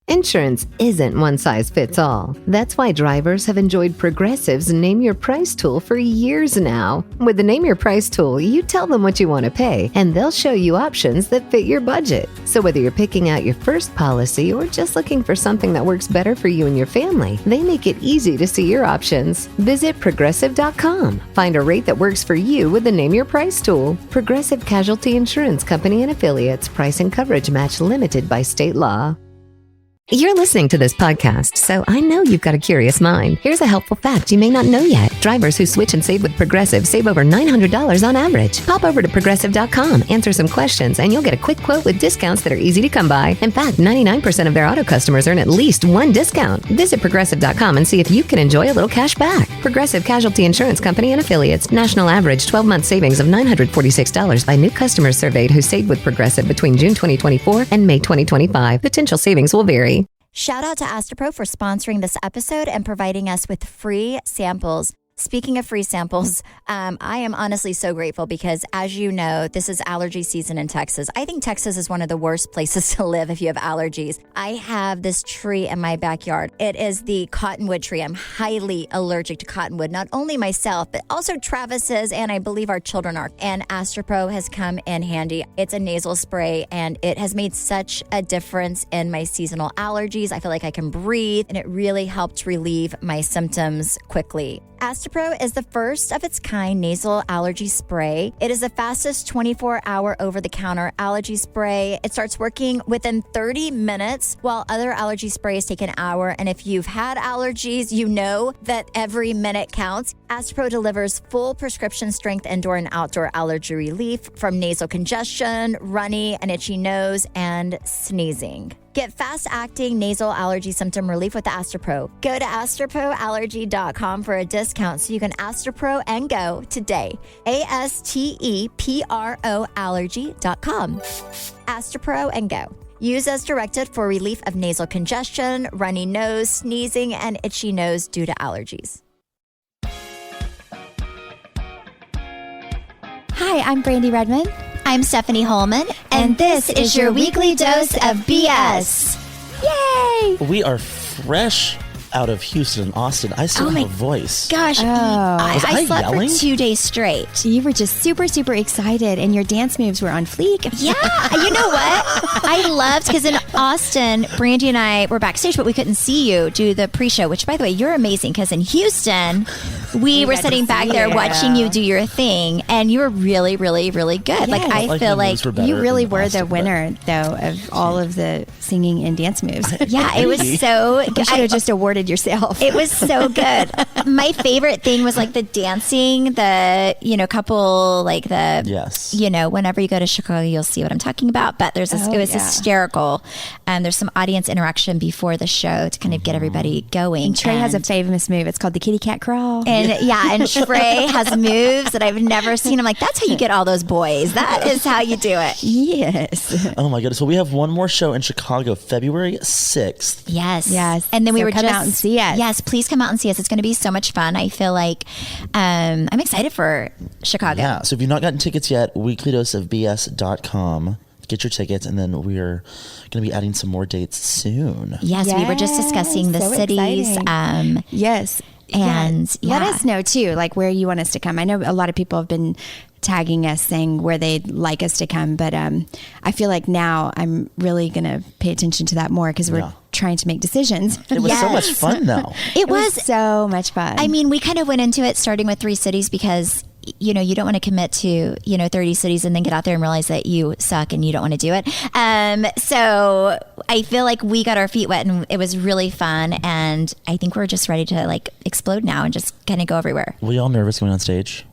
Insurance isn't one size fits all. That's why drivers have enjoyed Progressive's Name Your Price tool for years now. With the Name Your Price tool, you tell them what you want to pay, and they'll show you options that fit your budget. So whether you're picking out your first policy or just looking for something that works better for you and your family, they make it easy to see your options. Visit Progressive.com. Find a rate that works for you with the Name Your Price tool. Progressive Casualty Insurance Company and Affiliates. Price and coverage match limited by state law. You're listening to this podcast, so I know you've got a curious mind. Here's a helpful fact you may not know yet. Drivers who switch and save with Progressive save over $900 on average. Pop over to Progressive.com, answer some questions, and you'll get a quick quote with discounts that are easy to come by. In fact, 99% of their auto customers earn at least one discount. Visit Progressive.com and see if you can enjoy a little cash back. Progressive Casualty Insurance Company and Affiliates. National average 12-month savings of $946 by new customers surveyed who saved with Progressive between June 2024 and May 2025. Potential savings will vary. Shout out to Astropro for sponsoring this episode and providing us with free samples. Speaking of free samples, I am honestly so grateful because, as you know, this is allergy season in Texas. I think Texas is one of the worst places to live if you have allergies. I have this tree in my backyard. It is the cottonwood tree. I'm highly allergic to cottonwood, not only myself, but also Travis's, and I believe our children are. And Astropro has come in handy. It's a nasal spray, and it has made such a difference in my seasonal allergies. I feel like I can breathe, and it really helped relieve my symptoms quickly. Astropro is the first of its kind nasal allergy spray. It is the fastest 24-hour over-the-counter allergy spray. It starts working within 30 minutes, while other allergy sprays take an hour. And if you've had allergies, you know that every minute counts. Astropro delivers full prescription strength indoor and outdoor allergy relief from nasal congestion, runny and itchy nose, and sneezing. Get fast-acting nasal allergy symptom relief with Astropro. Go to astroproallergy.com for a discount so you can Astropro and go today. ASTEPRO allergy.com. Astropro and go. Use as directed for relief of nasal congestion, runny nose, sneezing, and itchy nose due to allergies. Hi, I'm Brandi Redmond. I'm Stephanie Holman, and this is your Weekly Dose of B.S. Yay! We are fresh out of Houston and Austin. I still have a voice. Gosh, I slept yelling? for 2 days straight. You were just super, super excited, and your dance moves were on fleek. Yeah, you know what? I loved, because in Austin, Brandi and I were backstage, but we couldn't see you do the pre-show, which, by the way, you're amazing, because in Houston, we were sitting back there watching you do your thing, and you were really, really, really good. Yeah. Like, I feel like you really were the winner, though, of all of the singing and dance moves. Yeah, it was so good. You should have just awarded yourself. It was so good. My favorite thing was like the dancing, the, couple, like the, yes, whenever you go to Chicago, you'll see what I'm talking about. But there's this, it was hysterical. And there's some audience interaction before the show to kind of get everybody going. And Trey has a famous move. It's called the kitty cat crawl. And and Trey has moves that I've never seen. I'm like, that's how you get all those boys. That is how you do it. Yes. Oh my goodness. So we have one more show in Chicago, February 6th. Yes. And then we were come out and see us. Yes, please come out and see us. It's going to be so much fun. I feel like I'm excited for Chicago. Yeah. So if you've not gotten tickets yet, weeklydoseofbs.com. Get your tickets, and then we're going to be adding some more dates soon. Yes, we were just discussing the cities. Yes. And let us know too, like where you want us to come. I know a lot of people have been tagging us saying where they'd like us to come, but I feel like now I'm really going to pay attention to that more because we're trying to make decisions. It was so much fun though. It was so much fun. I mean, we kind of went into it starting with 3 cities because you don't want to commit to 30 cities and then get out there and realize that you suck and you don't want to do it. So I feel like we got our feet wet and it was really fun, and I think we're just ready to like explode now and just kind of go everywhere. Were you all nervous going on stage?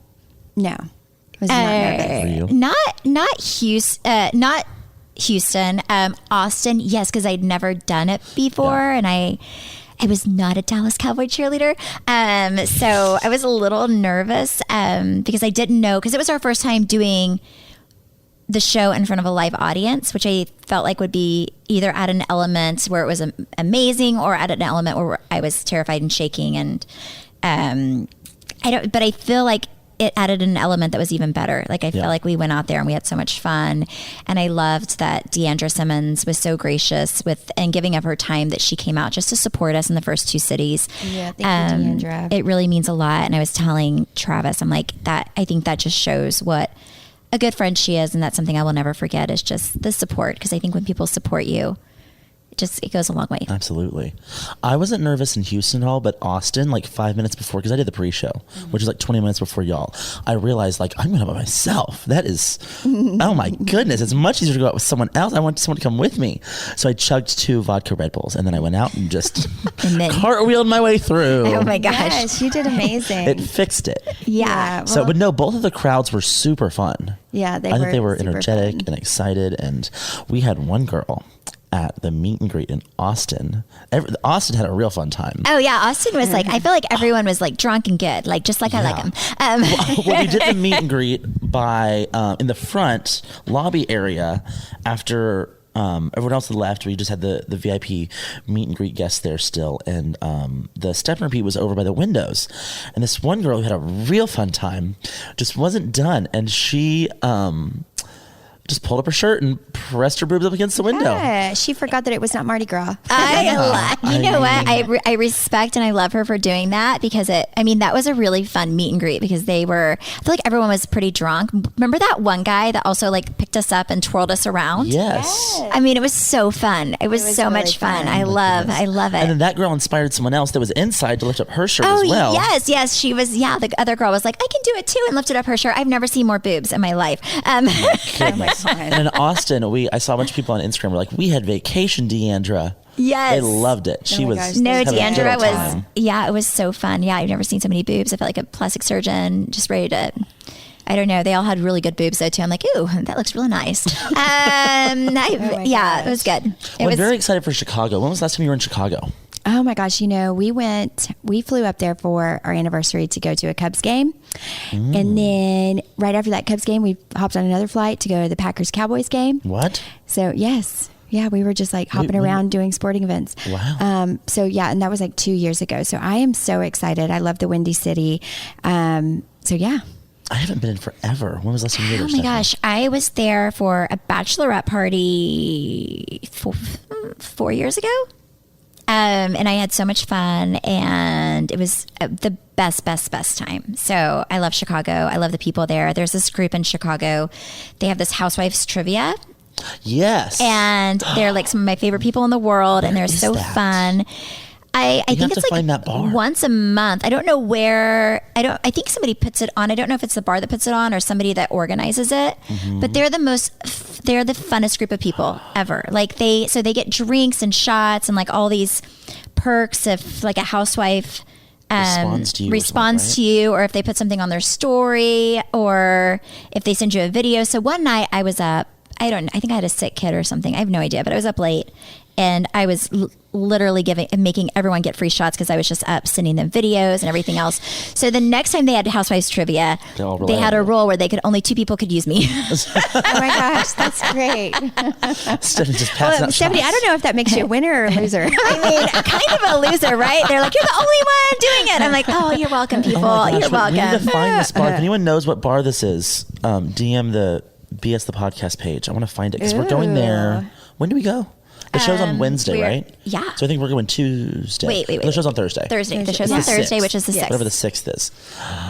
No, I was not nervous. For you? Not Houston, Austin, yes, because I'd never done it before, and I was not a Dallas Cowboy cheerleader. So I was a little nervous because I didn't know, because it was our first time doing the show in front of a live audience, which I felt like would be either at an element where it was amazing or at an element where I was terrified and shaking. And but I feel like it added an element that was even better. Like I felt like we went out there and we had so much fun. And I loved that Deandra Simmons was so gracious and giving up her time that she came out just to support us in the first 2 cities. Yeah, thank you, Deandra. It really means a lot. And I was telling Travis, I'm like, I think that just shows what a good friend she is. And that's something I will never forget, is just the support. Because I think when people support you, it goes a long way. Absolutely. I wasn't nervous in Houston at all, but Austin, like 5 minutes before, because I did the pre-show, which is like 20 minutes before y'all, I realized like I'm going by myself. That is, oh my goodness, it's much easier to go out with someone else. I want someone to come with me. So I chugged 2 vodka Red Bulls, and then I went out and just cartwheeled my way through. Oh my gosh. Yes, you did amazing. It fixed it. Yeah. So, but no, both of the crowds were super fun. Yeah, I think they were super energetic fun. and excited, and we had one girl at the meet and greet in Austin. Austin had a real fun time. Oh yeah, Austin was like, I feel like everyone was like drunk and good, like just like I like them. Well, we did the meet and greet by in the front lobby area. After everyone else had left, we just had the VIP meet and greet guests there still, and the step and repeat was over by the windows. And this one girl who had a real fun time just wasn't done, and she just pulled up her shirt and pressed her boobs up against the window. Yeah, she forgot that it was not Mardi Gras. I respect and I love her for doing that, because that was a really fun meet and greet, because I feel like everyone was pretty drunk. Remember that one guy that also like picked us up and twirled us around? Yes. It was so fun. It was so really much fun. I love it. And then that girl inspired someone else that was inside to lift up her shirt as well. Yes. She was, the other girl was like, I can do it too, and lifted up her shirt. I've never seen more boobs in my life. And in Austin, I saw a bunch of people on Instagram were like, we had vacation, Deandra. Yes. They loved it. She was Deandra was, it was so fun. Yeah, I've never seen so many boobs. I felt like a plastic surgeon just ready to, I don't know. They all had really good boobs though too. I'm like, ooh, that looks really nice. It was good. I'm very excited for Chicago. When was the last time you were in Chicago? Oh my gosh, we flew up there for our anniversary to go to a Cubs game. And then right after that Cubs game, we hopped on another flight to go to the Packers-Cowboys game. What? So yes. Yeah, we were just like hopping around doing sporting events. Wow. And that was like 2 years ago. So I am so excited. I love the Windy City. Yeah. I haven't been in forever. When was the last time you were there? Oh my gosh. I was there for a bachelorette party 4 years ago. And I had so much fun, and it was the best time. So I love Chicago. I love the people there. There's this group in Chicago. They have this housewives trivia. Yes. And they're like some of my favorite people in the world, and they're so fun. I think it's like once a month. I don't know where. I think somebody puts it on. I don't know if it's the bar that puts it on or somebody that organizes it. But they're the funnest group of people ever. Like they get drinks and shots and like all these perks if like a housewife responds to you, or if they put something on their story, or if they send you a video. So one night I was up. I think I had a sick kid or something. I have no idea, but I was up late. And I was literally making everyone get free shots because I was just up sending them videos and everything else. So the next time they had Housewives trivia, they had a rule where only 2 people could use me. Oh my gosh, that's great. Stephanie just passed out Stephanie, I don't know if that makes you a winner or a loser. Kind of a loser, right? They're like, you're the only one doing it. I'm like, oh, you're welcome, people. You're welcome. We need to find this bar. If anyone knows what bar this is, DM the BS the podcast page. I want to find it because we're going there. When do we go? The show's on Wednesday, right? Yeah. So I think we're going Tuesday. Wait. The show's on Thursday. The show's on Thursday, which is the 6th. Whatever the 6th is.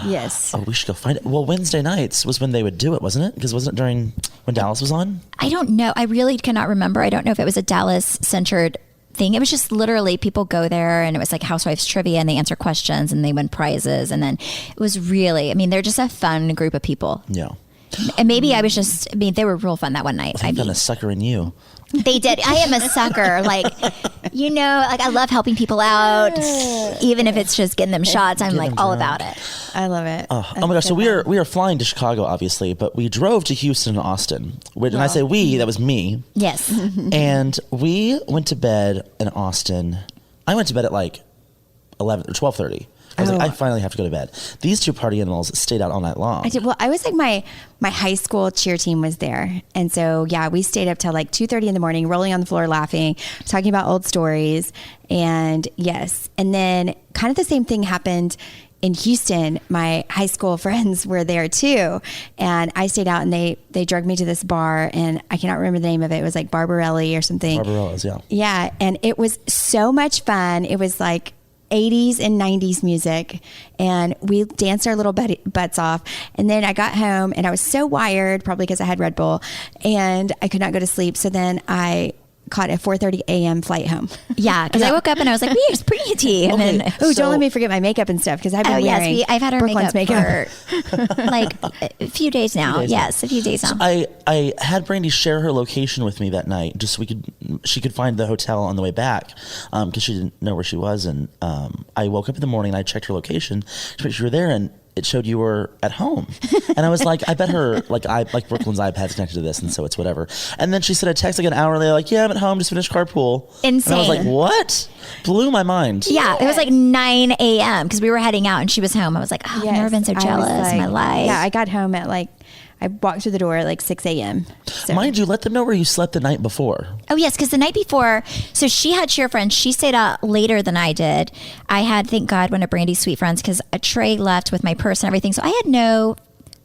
Yes. Oh, we should go find it. Well, Wednesday nights was when they would do it, wasn't it? Because wasn't it during when Dallas was on? I don't know. I really cannot remember. I don't know if it was a Dallas-centered thing. It was just literally people go there, and it was like housewives trivia, and they answer questions, and they win prizes. And then it was really, they're just a fun group of people. Yeah. And maybe they were real fun that one night. I've done a sucker in you. They did. I am a sucker. I love helping people out, even if it's just getting them shots. I'm like all about it. I love it. Oh my gosh. So we are flying to Chicago, obviously, but we drove to Houston and Austin. And I say we, that was me. Yes. And we went to bed in Austin. I went to bed at like 11 or 12:30. I was like, I finally have to go to bed. These 2 party animals stayed out all night long. I did. Well, I was like, my high school cheer team was there. And so, yeah, we stayed up till like 2:30 in the morning, rolling on the floor, laughing, talking about old stories. And yes. And then kind of the same thing happened in Houston, my high school friends were there too. And I stayed out and they drugged me to this bar, and I cannot remember the name of it. It was like Barbarelli or something. Barbarella's, yeah. Yeah. And it was so much fun. It was like 80s and 90s music, and we danced our little butts off. And then I got home and I was so wired, probably because I had Red Bull, and I could not go to sleep. So then I caught a 4:30 a.m. flight home. Yeah, because I woke up and I was like, "It's pretty." And then, don't let me forget my makeup and stuff, because I've been wearing. I've had our Brooklyn's makeup for like a few days now. Yes, a few days now. So I had Brandi share her location with me that night, just so she could find the hotel on the way back, because she didn't know where she was. And I woke up in the morning and I checked her location. She were there, and it showed you were at home. And I was like, I bet her, like Brooklyn's iPad's connected to this, and so it's whatever. And then she said a text like an hour later, like, yeah, I'm at home, just finished carpool. Insane. And I was like, what? Blew my mind. Yeah, it was like 9 a.m. because we were heading out and she was home. I was like, oh, I've never been so jealous in my life. Yeah, I got home at I walked through the door at 6 a.m. So. Mind you, let them know where you slept the night before. Oh, yes, because the night before, so she had cheer friends. She stayed out later than I did. I had, thank God, one of Brandi's sweet friends, because Trey left with my purse and everything. So I had no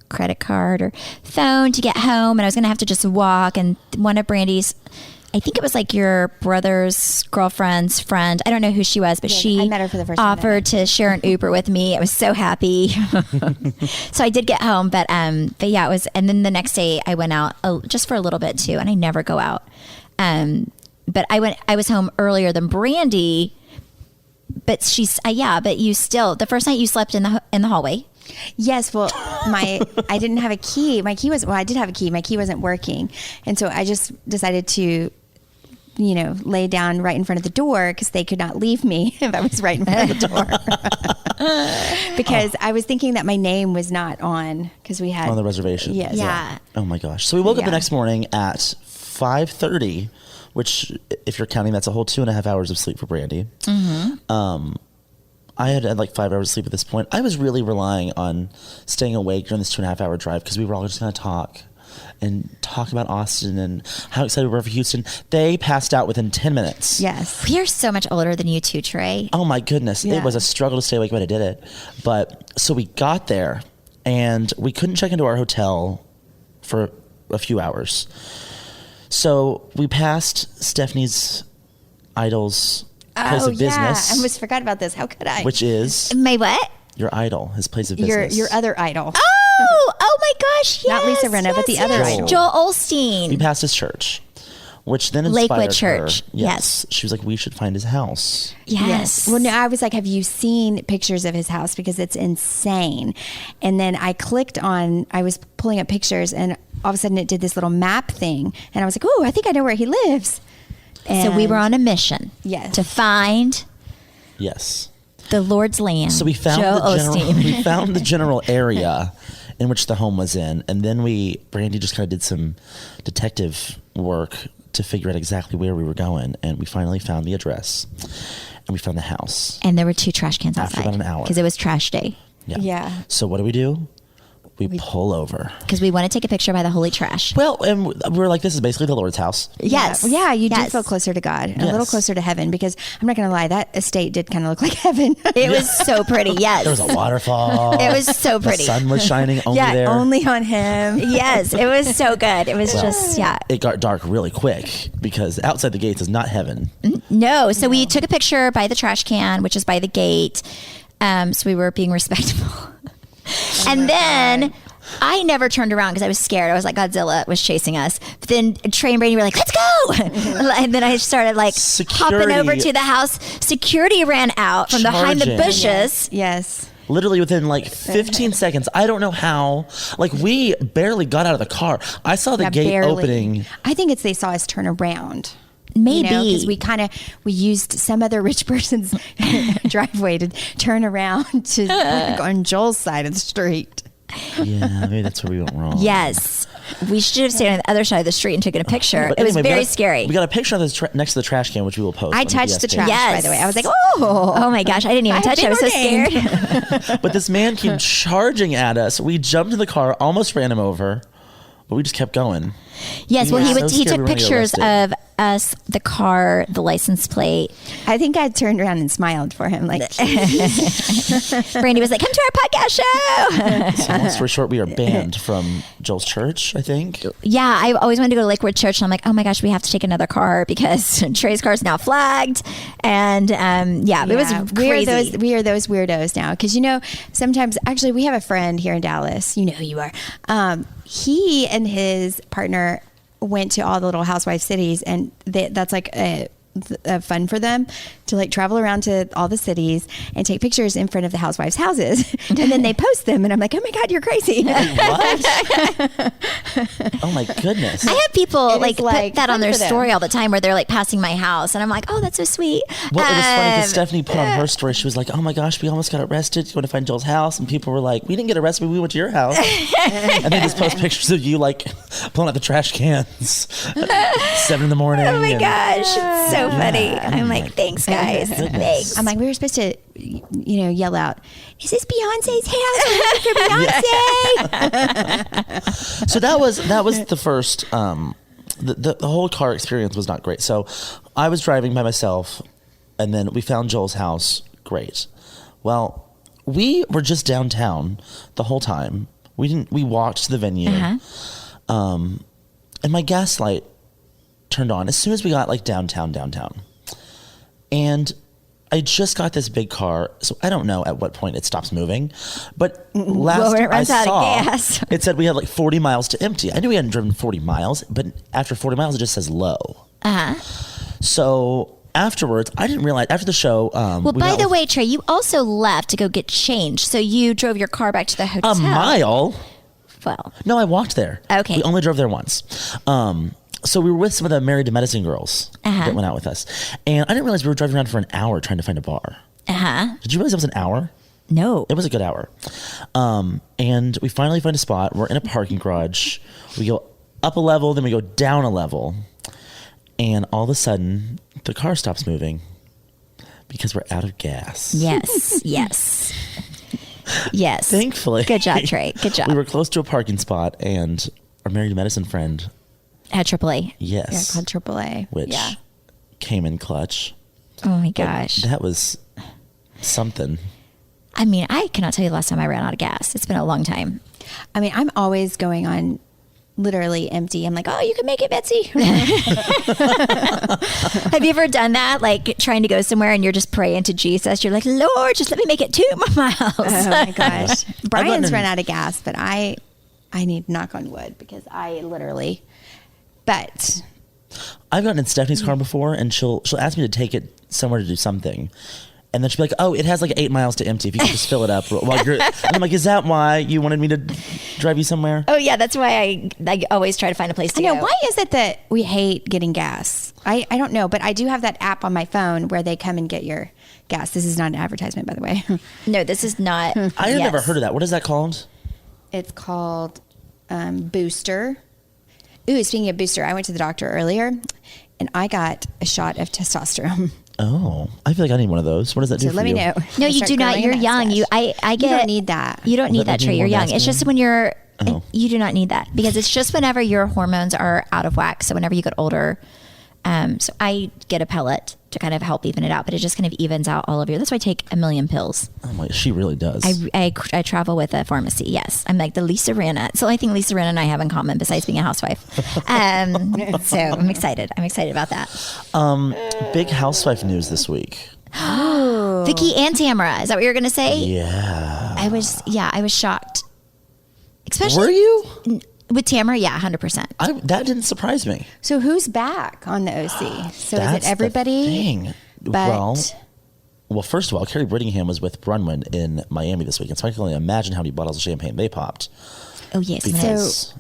credit card or phone to get home, and I was going to have to just walk. And one of Brandi's, I think it was like your brother's girlfriend's friend. I don't know who she was, but I met her for the first time. Offered to share an Uber with me. I was so happy. So I did get home, but yeah, it was. And then the next day I went out just for a little bit too, and I never go out. But I was home earlier than Brandi. But but you still, the first night you slept in the hallway. Yes, well, I didn't have a key. I did have a key. My key wasn't working, and so I just decided to, lay down right in front of the door, because they could not leave me if I was right in front of the door. Because I was thinking that my name was not on, because we had on the reservation. Yes. Yeah. Oh my gosh! So we woke up the next morning at 5:30, which, if you're counting, that's a whole 2.5 hours of sleep for Brandi. Mm-hmm. I had like 5 hours of sleep at this point. I was really relying on staying awake during this 2.5 hour drive, because we were all just going to talk about Austin and how excited we were for Houston. They passed out within 10 minutes. Yes. We are so much older than you two, Trey. Oh my goodness. Yeah. It was a struggle to stay awake, but I did it. But so we got there and we couldn't check into our hotel for a few hours. So we passed Stephanie's idol's place of business. I almost forgot about this. How could I? Which is My what? your idol, his place of business. Your other idol. Oh my gosh, yes. Not Lisa Rinna, but the other idol. Joel Osteen. We passed his church, which then inspired Lakewood her. Church. Yes. She was like, we should find his house. Yes. Well, no, I was like, have you seen pictures of his house? Because it's insane. And then I was pulling up pictures, and all of a sudden it did this little map thing. And I was like, oh, I think I know where he lives. So we were on a mission. Yes. To find Yes. the Lord's land. So we found we found the general area in which the home was in, and then Brandi just kind of did some detective work to figure out exactly where we were going, and we finally found the address, and we found the house. And there were 2 trash cans After outside. about an hour. Because it was trash day. Yeah. So what do? We pull over. Because we want to take a picture by the holy trash. Well, and we're like, this is basically the Lord's house. Yes. Yeah, you do Yes. feel closer to God, a Yes. little closer to heaven, because I'm not going to lie, that estate did kind of look like heaven. It was so pretty. Yes. There was a waterfall. It was so pretty. The sun was shining only Yeah, there. only on him. Yes. It was so good. It was just, yeah. It got dark really quick, because outside the gates is not heaven. No. So we took a picture by the trash can, which is by the gate. So we were being respectful. And then I never turned around because I was scared. I was like, Godzilla was chasing us. But then Trey and Brandi were like, let's go. And then I started like hopping over to the house. Security ran out from behind the Charging. bushes. Yes. Literally within like 15 seconds. I don't know how. Like, we barely got out of the car. I saw the gate barely. opening. I think they saw us turn around. Maybe. Because we used some other rich person's driveway to turn around to on Joel's side of the street. Yeah, maybe that's where we went wrong. Yes. We should have stayed on the other side of the street and taken a picture. But It was anyway, very scary. We got a picture of this next to the trash can, which we will post. I on touched the BS trash, page. Yes. by the way. I was like, oh. Oh my gosh. I didn't even touch it. I was so scared. But this man came charging at us. We jumped in the car, almost ran him over, but we just kept going. Yes, well, Yeah. he So took scared we were gonna get pictures arrested. of us, the car, the license plate. I think I turned around and smiled for him. Like, Brandi was like, "Come to our podcast show." So long story short, we are banned from Joel's church, I think. Yeah, I always wanted to go to Lakewood Church, and I'm like, "Oh my gosh, we have to take another car because Trey's car is now flagged." And it was crazy. We are those weirdos now. Because, sometimes, actually, we have a friend here in Dallas. You know who you are. He and his partner went to all the little housewife cities, and that's like a fun for them to like travel around to all the cities and take pictures in front of the housewives' houses, and then they post them. And I'm like, oh my God, you're crazy! What? Oh my goodness! I have people It is, put that on fun their for them. story all the time where they're like passing my house, and I'm like, oh, that's so sweet. Well, it was funny because Stephanie put on her story. She was like, "Oh my gosh, we almost got arrested going to find Joel's house," and people were like, "We didn't get arrested. We went to your house." And they just post pictures of you like pulling out the trash cans at 7 in the morning. Oh my and- gosh, it's so funny. Yeah. I'm like, thanks, guys. Goodness. Thanks. I'm like, we were supposed to, yell out, "Is this Beyonce's house? We're for Beyonce." So that was the first. The whole car experience was not great. So I was driving by myself, and then we found Joel's house. Great. Well, we were just downtown the whole time. We walked to the venue, and my gas light turned on as soon as we got like downtown. And I just got this big car, so I don't know at what point it stops moving. But last when it I runs out of saw, gas. it said we had like 40 miles to empty. I knew we hadn't driven 40 miles, but after 40 miles, it just says low. So afterwards, I didn't realize, after the show... Well, by the way, Trey, you also left to go get changed. So you drove your car back to the hotel. a mile? Well, No, I walked there. Okay. We only drove there once. So we were with some of the Married to Medicine girls that went out with us. And I didn't realize we were driving around for an hour trying to find a bar. Did you realize it was an hour? No. It was a good hour. And we finally find a spot. We're in a parking garage. We go up a level, then we go down a level. And all of a sudden, the car stops moving because we're out of gas. Yes. Yes. Yes. Thankfully. Good job, Trey. Good job. We were close to a parking spot, and our Married to Medicine friend, At AAA. yes, Called AAA. which Yeah. came in clutch. Oh my gosh. That was something. I mean, I cannot tell you the last time I ran out of gas. It's been a long time. I mean, I'm always going on literally empty. I'm like, oh, you can make it, Betsy. Have you ever done that? Like trying to go somewhere and you're just praying to Jesus. You're like, Lord, just let me make it 2 miles. Oh my gosh. Brian's in- run out of gas, but I need to knock on wood because I literally, but I've gotten in Stephanie's car before, and she'll ask me to take it somewhere to do something. And then she'll be like, "Oh, it has like 8 miles to empty. If you could just fill it up while you're..." And I'm like, "Is that why you wanted me to drive you somewhere?" Oh yeah, that's why I always try to find a place to I know, go. why is it that we hate getting gas? I don't know, but I do have that app on my phone where they come and get your gas. This is not an advertisement, by the way. No, this is not. I have never heard of that. What is that called? It's called Booster. Ooh, speaking of Booster, I went to the doctor earlier and I got a shot of testosterone. Oh, I feel like I need one of those. What does that do So for let me you? know. No, I'll you start do not. growing a You're young. mustache. I get. You don't need that. You don't need Does that that, make Trey. me You're more young. It's just masculine? when you're. Oh. You do not need that because it's just whenever your hormones are out of whack. So whenever you get older, so I get a pellet to kind of help even it out, but it just kind of evens out all of your. That's why I take a million pills. Oh my, she really does. I travel with a pharmacy. Yes, I'm like the Lisa Rinna. It's the only thing Lisa Rinna and I have in common besides being a housewife. So I'm excited. I'm excited about that. Big housewife news this week. Vicky and Tamara. Is that what you're going to say? Yeah. I was shocked. Especially Were you? with Tamara. Yeah, 100%. That didn't surprise me. So who's back on the OC? So is That's it everybody? the thing. But Well, first of all, Carrie Brittingham was with Brunwyn in Miami this weekend, so I can only imagine how many bottles of champagne they popped. Oh yes. Because,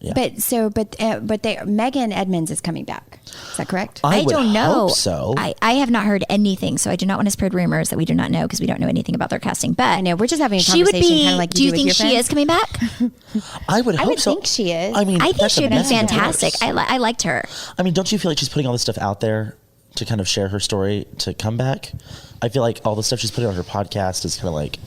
yeah. but Megan Edmonds is coming back. Is that correct? I would don't know. hope so. I have not heard anything, so I do not want to spread rumors that we do not know because we don't know anything about their casting. But I know we're just having a she would conversation, be. kind of like do you with think your she friends. is coming back? I would hope would so. think she is. I mean, I think that's she would be the best of fantastic. course. I liked her. I mean, don't you feel like she's putting all this stuff out there to kind of share her story to come back? I feel like all the stuff she's putting on her podcast is kind of like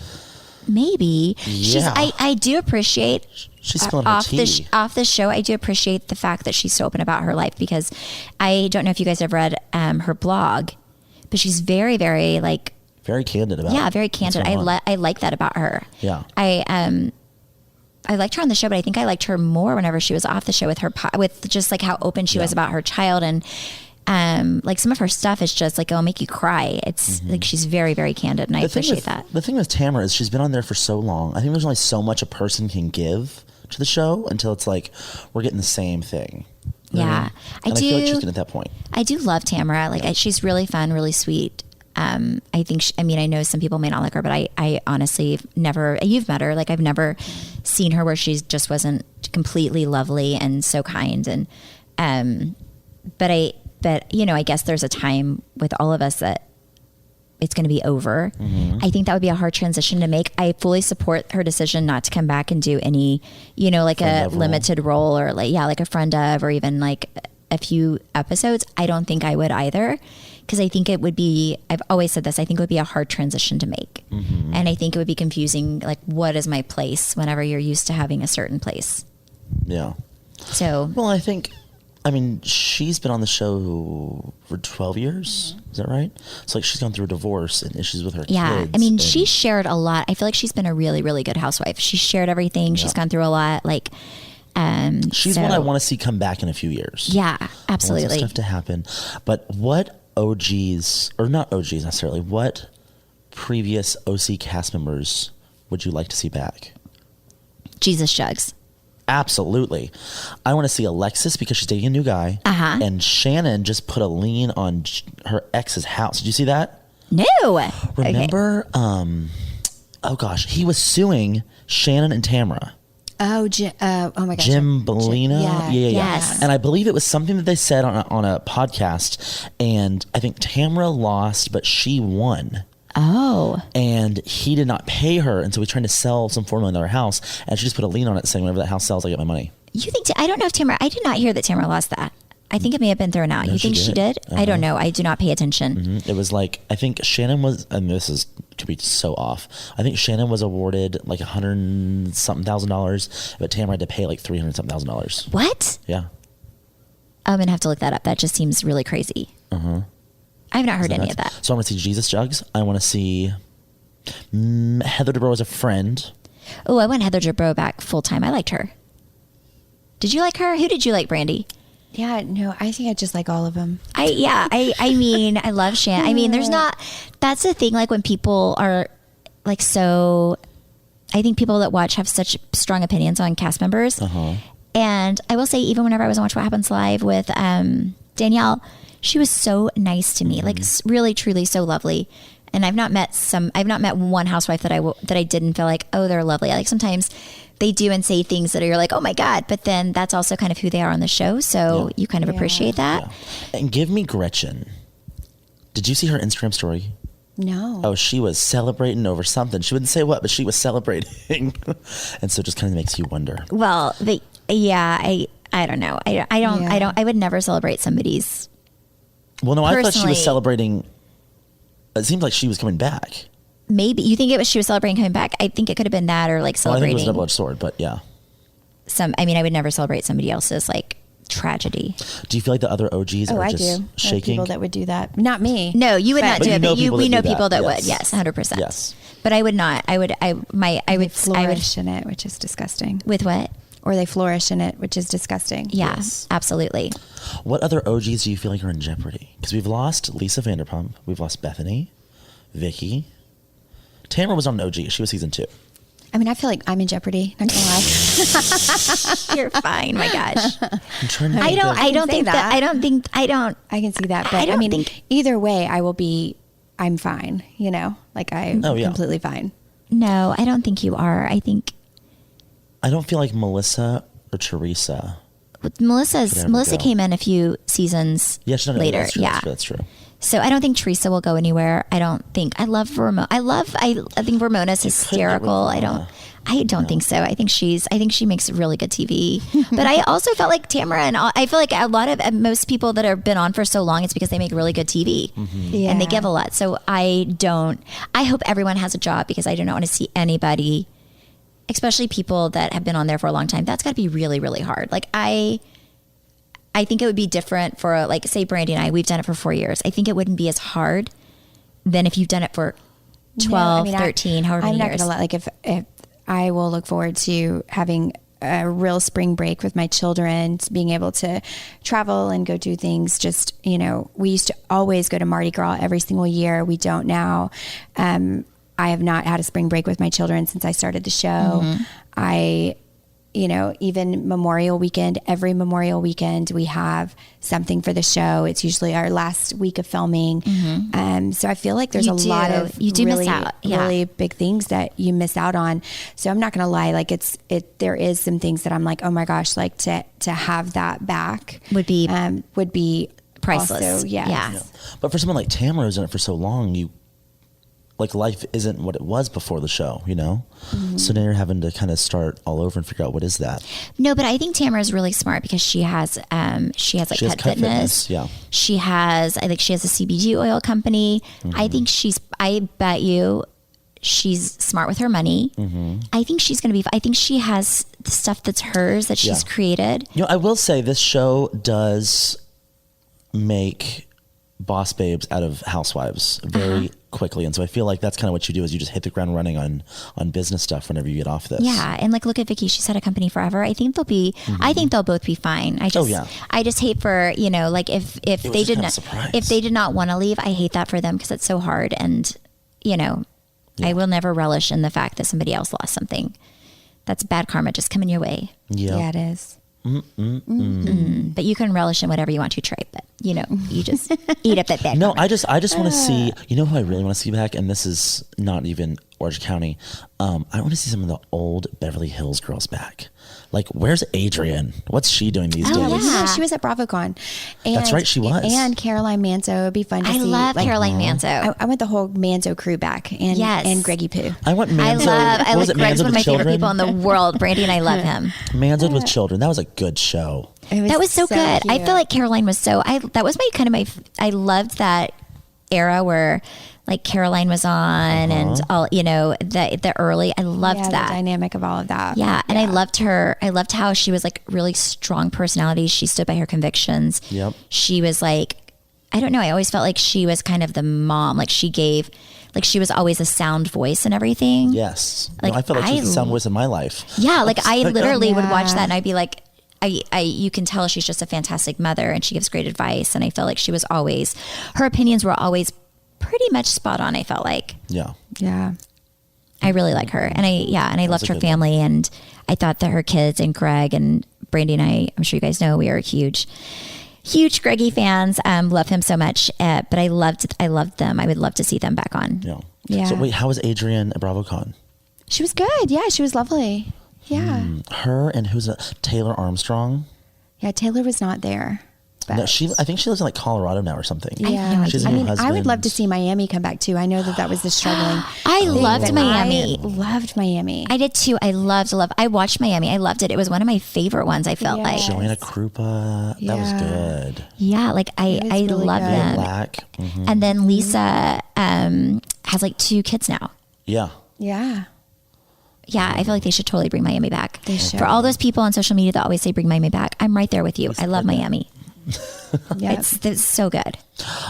Maybe. Yeah. I do appreciate She's spilling her tea. off the show. I do appreciate the fact that she's so open about her life, because I don't know if you guys have read her blog, but she's very, very like very candid about it. Yeah, very candid. I like that about her. Yeah. I liked her on the show, but I think I liked her more whenever she was off the show with her, with just like how open she was about her child. And like some of her stuff is just like, it'll make you cry. It's like, she's very, very candid, and I appreciate that. The thing with Tamara is she's been on there for so long. I think there's only so much a person can give to the show until it's like, we're getting the same thing. Yeah. I feel like she's getting at that point. I do love Tamara. Like she's really fun, really sweet. I think, I know some people may not like her, but I honestly you've met her. Like I've never seen her where she just wasn't completely lovely and so kind. And, but I guess there's a time with all of us that it's going to be over. Mm-hmm. I think that would be a hard transition to make. I fully support her decision not to come back and do any, like a limited role or like a friend of, or even like a few episodes. I don't think I would either. Because I think it would be, I've always said this, I think it would be a hard transition to make. Mm-hmm. And I think it would be confusing, like, what is my place whenever you're used to having a certain place? Yeah. So. Well, she's been on the show for 12 years. Mm-hmm. Is that right? So, like, she's gone through a divorce and issues with her kids. She shared a lot. I feel like she's been a really, really good housewife. She shared everything. Yeah. She's gone through a lot. Like, she's one I want to see come back in a few years. Yeah, absolutely. I want stuff to happen. But what OGs, or not OGs necessarily, what previous OC cast members would you like to see back? Jesus Jugs. Absolutely. I want to see Alexis because she's dating a new guy. Uh-huh. And Shannon just put a lien on her ex's house. Did you see that? No. Remember? Okay. Oh gosh, he was suing Shannon and Tamara. Oh, oh my gosh. Jim Bellina? Yeah. Yes. And I believe it was something that they said on a podcast, and I think Tamara lost, but she won. Oh. And he did not pay her, and so he's trying to sell some $4 million house, and she just put a lien on it saying, whenever that house sells, I get my money. You think, I don't know if Tamara, I did not hear that Tamara lost that. I think it may have been thrown out. No, you think she did? Uh-huh. I don't know. I do not pay attention. Mm-hmm. It was like, I think Shannon was, and this could be so off, I think Shannon was awarded like $100,000, but Tamara had to pay like $300,000. What? Yeah. I'm going to have to look that up. That just seems really crazy. Uh-huh. I have not heard any of that. So I want to see Jesus Jugs. I want to see Heather Dubrow as a friend. Oh, I want Heather Dubrow back full time. I liked her. Did you like her? Who did you like, Brandi? Yeah, no, I think I just like all of them. I love Shan. That's the thing. Like when people are like, so I think people that watch have such strong opinions on cast members. Uh-huh. And I will say, even whenever I was on Watch What Happens Live with Danielle, she was so nice to me, like really, truly so lovely. And I've not met one housewife that I didn't feel like, oh, they're lovely. Like sometimes they do and say things that are like, oh my God, but then that's also kind of who they are on the show. So you kind of appreciate that. Yeah. And give me Gretchen. Did you see her Instagram story? No. Oh, she was celebrating over something. She wouldn't say what, but she was celebrating. And so it just kind of makes you wonder. Well, I don't know. I would never celebrate somebody's. Well, no, I thought she was celebrating. It seemed like she was coming back. Maybe you think she was celebrating coming back. I think it could have been that, or like celebrating. I think it was a double-edged sword, but yeah. I would never celebrate somebody else's like tragedy. Do you feel like the other OGs are just shaking? There are people that would do that. Not me. No, you would not do it. But we know people that yes. would. Yes, 100%. Yes. But I would not. I would flourish in it, which is disgusting. With what? Or they flourish in it, which is disgusting. Yeah, yes. Absolutely. What other OGs do you feel like are in jeopardy? Because we've lost Lisa Vanderpump, we've lost Bethany, Vicky. Tamara was on an OG. She was season 2. I feel like I'm in jeopardy. Not gonna lie. You're fine. My gosh. I'm trying to I don't think that. I can see that. But either way, I'm fine. Like I'm completely fine. No, I don't think you are. I don't feel like Melissa or Teresa. Melissa came in a few seasons later. That's true. That's true. So I don't think Teresa will go anywhere. I love Ramona. I think Ramona's hysterical. I don't think so. I think she makes really good TV. But I also felt like Tamara, and I feel like a lot of most people that have been on for so long, it's because they make really good TV and they give a lot. So I hope everyone has a job, because I do not want to see anybody, especially people that have been on there for a long time. That's got to be really, really hard. Like I think it would be different for, like, say Brandi and I, we've done it for 4 years. I think it wouldn't be as hard than if you've done it for 12, 13, however many years. I'm not going to let, like, if I will look forward to having a real spring break with my children, being able to travel and go do things. Just, we used to always go to Mardi Gras every single year. We don't now. I have not had a spring break with my children since I started the show. Even Memorial Weekend, every Memorial Weekend, we have something for the show. It's usually our last week of filming. So I feel like there's a lot of really big things that you miss out on. So I'm not going to lie. Like there is some things that I'm like, oh my gosh, like to have that back would be priceless. Also, yes. Yeah. But for someone like Tamara who's done it for so long, life isn't what it was before the show, So now you're having to kind of start all over and figure out what is that. No, but I think Tamara is really smart, because she has Cut Fitness. Yeah. She has a CBD oil company. I bet you she's smart with her money. I think she's going to be, I think she has the stuff that's hers that she's created. I will say this show does make boss babes out of housewives very quickly, and so I feel like that's kind of what you do, is you just hit the ground running on business stuff whenever you get off this. Yeah, and look at Vicky. She's had a company forever. I think they'll be. I think they'll both be fine. I just hate for if they did not want to leave. I hate that for them, because it's so hard, and I will never relish in the fact that somebody else lost something. That's bad karma just coming your way. Yeah, it is. But you can relish in whatever you want to, Trey. But you just eat up that bad. No, I just want to see. Who I really want to see back, and this is not even Orange County. I want to see some of the old Beverly Hills girls back. Like, where's Adrienne? What's she doing these days? Yeah, she was at BravoCon. And, that's right, she was. And Caroline Manzo. It'd be fun to see. I love Caroline Manzo. I want the whole Manzo crew back, and Greggy Poo. I want Manzo. I like Greg's one of my favorite people in the world. Brandi and I love him. Manzo with children. That was a good show. That was so good. Cute. I feel like Caroline was that was I loved that era where, like, Caroline was on and all, the early, I loved that. The dynamic of all of that. Yeah. And I loved her. I loved how she was, like, really strong personality. She stood by her convictions. Yep. She was like, I don't know. I always felt like she was kind of the mom. Like, she was always a sound voice and everything. Yes. Like, I felt like she was the sound voice in my life. Yeah. Like, I literally would watch that and I'd be like, you can tell she's just a fantastic mother, and she gives great advice. And I felt like her opinions were always pretty much spot on. I felt like, yeah, I really like her, and I loved her family, and I thought that her kids and Greg and Brandi and I'm sure you guys know, we are huge Greggy fans. Love him so much, but I loved them. I would love to see them back on. Yeah. So wait, how was Adrienne at BravoCon? She was good. Yeah, she was lovely. Yeah. Her and Taylor Armstrong? Yeah, Taylor was not there. No, I think she lives in, like, Colorado now or something. Yeah. She's I would love to see Miami come back too. I know that was the struggling. I loved Miami. I loved Miami. I did too. I watched Miami. I loved it. It was one of my favorite ones, I felt like. Joanna Krupa. That was good. Yeah, like I really love them. Black. And then Lisa has, like, 2 kids now. Yeah. Yeah. Yeah, I feel like they should totally bring Miami back. They should. For all those people on social media that always say bring Miami back, I'm right there with you. I love Miami. It's so good.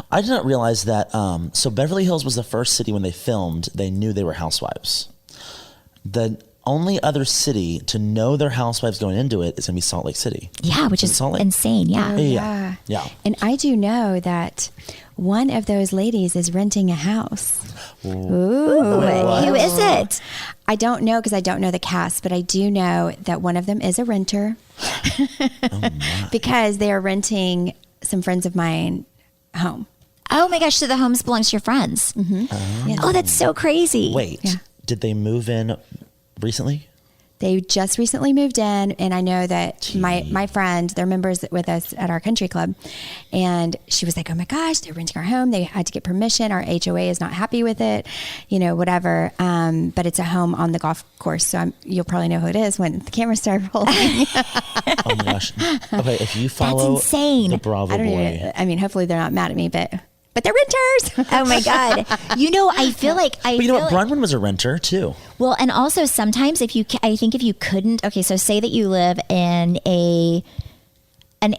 I did not realize that. So Beverly Hills was the first city when they filmed, they knew they were housewives. The only other city to know their housewives going into it is going to be Salt Lake City. Yeah, which is insane. Yeah. Yeah. And I do know that one of those ladies is renting a house. Ooh. Who is it? I don't know, because I don't know the cast, but I do know that one of them is a renter. Because they are renting some friends of mine home. Oh my gosh, so the homes belongs to your friends. Mm-hmm. Oh, that's so crazy. Wait, did they move in recently? They just recently moved in, and I know that my friend, they're members with us at our country club, and she was like, oh my gosh, they're renting our home. They had to get permission. Our HOA is not happy with it, whatever. But it's a home on the golf course, so you'll probably know who it is when the cameras start rolling. Oh my gosh. Okay, if you follow That's insane. the Bravo boy. Hopefully they're not mad at me, but they're renters. Oh my God. I feel like But you know what? Bronwyn was a renter too. Well, and also sometimes if you couldn't, okay, so say that you live in an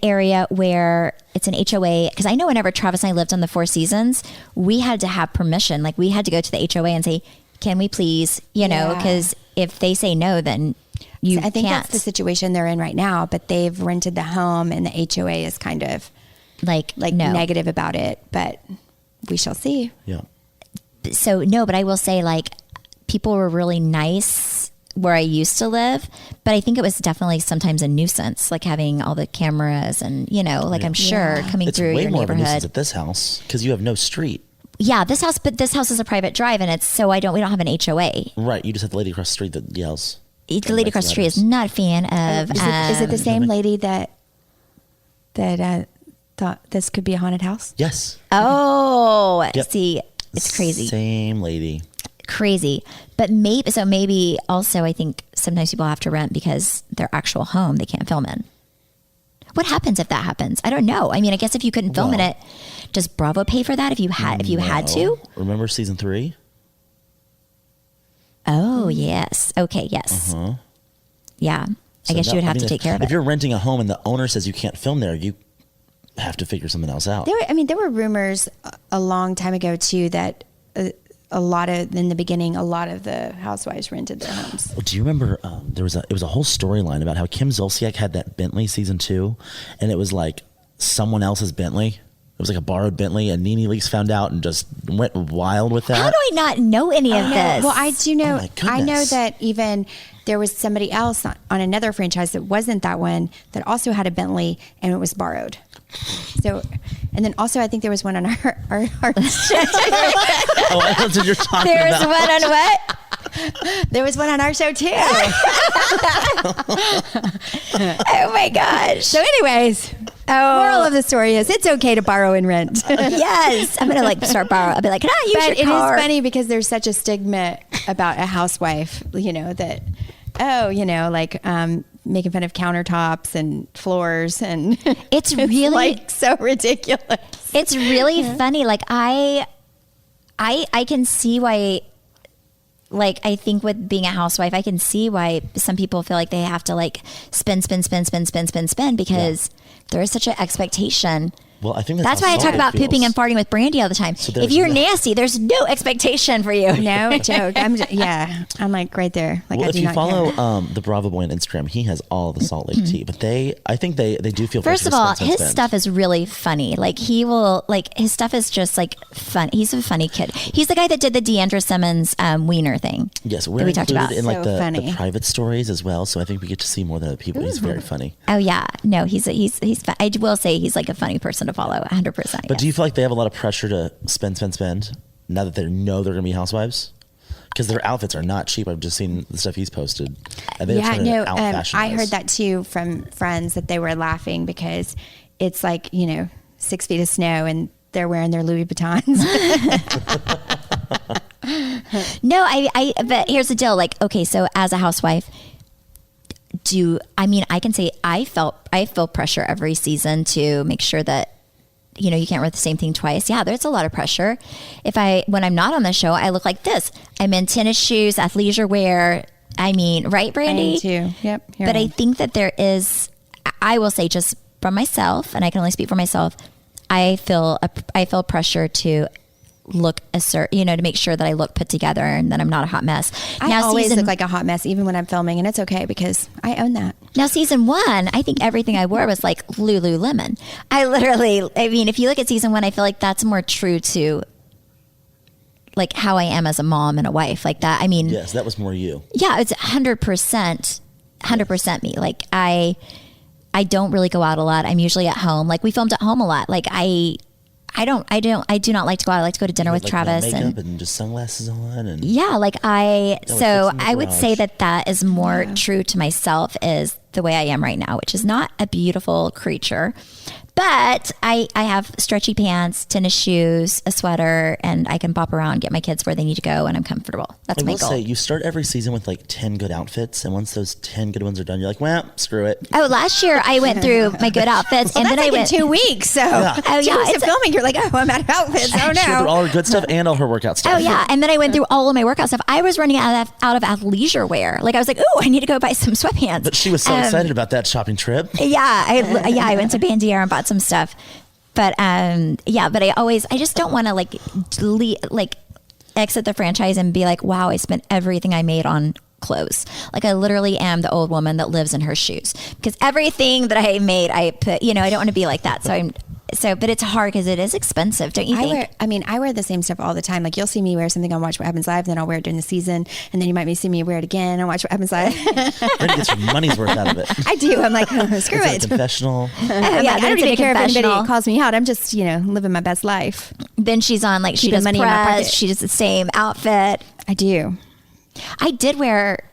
area where it's an HOA, because I know whenever Travis and I lived on the Four Seasons, we had to have permission. Like we had to go to the HOA and say, can we please, because if they say no, then you I think can't. that's the situation they're in right now, but they've rented the home and the HOA is kind of like no. negative about it, but we shall see. Yeah. So no, but I will say like people were really nice where I used to live, but I think it was definitely sometimes a nuisance, like having all the cameras and, I'm sure coming It's through way your more of a nuisance neighborhood. at this house because you have no street. Yeah, this house is a private drive, and we don't have an HOA. Right. You just have the lady across the street that yells. The lady across the street is not a fan of. Is it the same lady that thought this could be a haunted house? Yes. Oh, Yep. see, it's crazy. Same lady. Crazy. But maybe also I think sometimes people have to rent because their actual home they can't film in. What happens if that happens? I don't know. I mean, I guess if you couldn't film in it, does Bravo pay for that if you had to? Remember season 3? Oh, yes. Okay, yes. Yeah. I guess you would have to take care of it. If you're renting a home and the owner says you can't film there, you have to figure something else out. There were rumors a long time ago too that in the beginning, a lot of the housewives rented their homes. Do you remember it was a whole storyline about how Kim Zolciak had that Bentley season 2, and it was like someone else's Bentley. It was like a borrowed Bentley, and Nene Leakes found out and just went wild with that. How do I not know any of this? Well, I do know. Oh my goodness. I know that even there was somebody else on another franchise that wasn't that one that also had a Bentley, and it was borrowed. So, and then also I think there was one on our show. Oh, that's what you're talking There's about. one on what? There was one on our show too. Oh my gosh. So anyways, moral of the story is it's okay to borrow and rent. Yes. I'm going to start borrowing. I'll be like, can I use But your car? It is funny because there's such a stigma about a housewife, that, making fun of countertops and floors and It's really so ridiculous. It's really funny. Like I can see why, like, I think with being a housewife, I can see why some people feel like they have to spend because there is such an expectation. Well, I think that's why I talk about pooping and farting with Brandi all the time. So if you're nasty, there's no expectation for you. No joke. I'm like right there. Like, well, I if do you not follow care. the Bravo Boy on Instagram, he has all the Salt Lake tea. But I think they do feel. First of pressure all, to his spend. stuff is really funny. Like his stuff is just fun. He's a funny kid. He's the guy that did the Deandra Simmons wiener thing. Yes, we're that we talked included about. in So the funny. private stories as well. So I think we get to see more than other people. He's very funny. Oh yeah, no, he's fun. I will say he's like a funny person to follow, 100%. But do you feel like they have a lot of pressure to spend now that they know they're going to be housewives? Because their outfits are not cheap. I've just seen the stuff he's posted. And they're trying to out-fashion I us. heard that too from friends that they were laughing because it's 6 feet of snow and they're wearing their Louis Vuittons. No, but here's the deal. Like, okay, so as a housewife, I can say I feel pressure every season to make sure that, you can't wear the same thing twice. Yeah, there's a lot of pressure. When I'm not on the show, I look like this. I'm in tennis shoes, athleisure wear. Right, Brandi? I am too. Yep. But I think that there is, I will say just from myself, and I can only speak for myself, I feel pressure to look to make sure that I look put together and that I'm not a hot mess. I always look like a hot mess, even when I'm filming, and it's okay because I own that. Now, season 1, I think everything I wore was like Lululemon. If you look at season 1, I feel like that's more true to like how I am as a mom and a wife, like that. Yes, that was more you. Yeah, it's 100% me. Like I don't really go out a lot. I'm usually at home. Like we filmed at home a lot. Like I I do not like to go out. I like to go to dinner with like Travis no makeup and just sunglasses on and yeah, like I would say that is more true to myself is the way I am right now, which is not a beautiful creature. But I have stretchy pants, tennis shoes, a sweater, and I can bop around, get my kids where they need to go, and I'm comfortable. That's my goal. I will say, you start every season with like 10 good outfits, and once those 10 good ones are done, you're like, well, screw it. Oh, last year I went through my good outfits, and then I went in 2 weeks. So, oh yeah, 2 weeks of filming, you're like, oh, I'm out of outfits. Oh no, She went through all her good stuff and all her workout stuff. Oh yeah, and then I went through all of my workout stuff. I was running out of athleisure wear. Like I was like, oh, I need to go buy some sweatpants. But she was so excited about that shopping trip. Yeah, I went to Bandiera and bought some stuff. But but I just don't want to like exit the franchise and be like, wow, I spent everything I made on clothes. Like I literally am the old woman that lives in her shoes because everything that I made, I put, I don't want to be like that. But it's hard because it is expensive, don't you think? I wear the same stuff all the time. Like you'll see me wear something on Watch What Happens Live, then I'll wear it during the season, and then you might see me wear it again on Watch What Happens Live. Brandi gets your money's worth out of it. I do. I'm like, screw it. A confessional. I don't even care if anybody calls me out. I'm just, living my best life. Then she's on she does money press. She does the same outfit. I do. I did wear